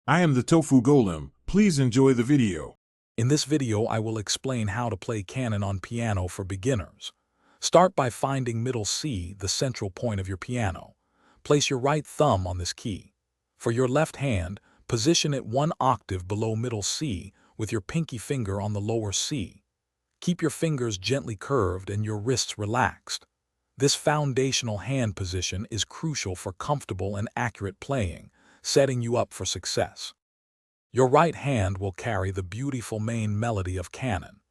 I am the Tofu Golem. Please enjoy the video. In this video, I will explain how to play canon on piano for beginners. Start by finding middle C, the central point of your piano. Place your right thumb on this key. For your left hand, position it 1 octave below middle C with your pinky finger on the lower C. Keep your fingers gently curved and your wrists relaxed. This foundational hand position is crucial for comfortable and accurate playing, setting you up for success. Your right hand will carry the beautiful main melody of canon.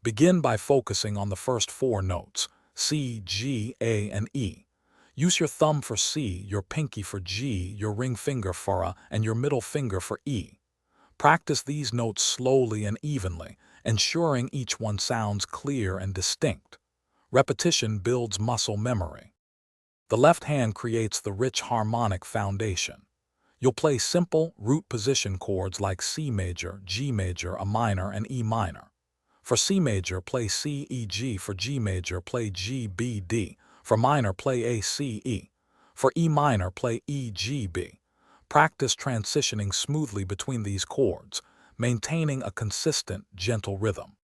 Begin by focusing on the first 4 notes, C, G, A, and E. Use your thumb for C, your pinky for G, your ring finger for A, and your middle finger for E. Practice these notes slowly and evenly, ensuring each one sounds clear and distinct. Repetition builds muscle memory. The left hand creates the rich harmonic foundation. You'll play simple, root position chords like C major, G major, A minor, and E minor. For C major, play C, E, G. For G major, play G, B, D. For minor, play A, C, E. For E minor, play E, G, B. Practice transitioning smoothly between these chords, maintaining a consistent, gentle rhythm.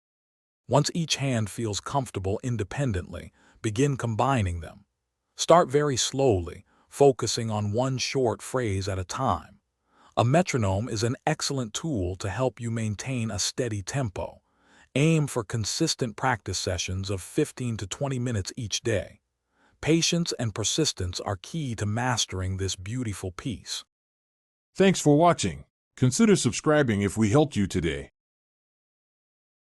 Once each hand feels comfortable independently, begin combining them. Start very slowly, focusing on one short phrase at a time. A metronome is an excellent tool to help you maintain a steady tempo. Aim for consistent practice sessions of 15 to 20 minutes each day. Patience and persistence are key to mastering this beautiful piece. Thanks for watching. Consider subscribing if we helped you today.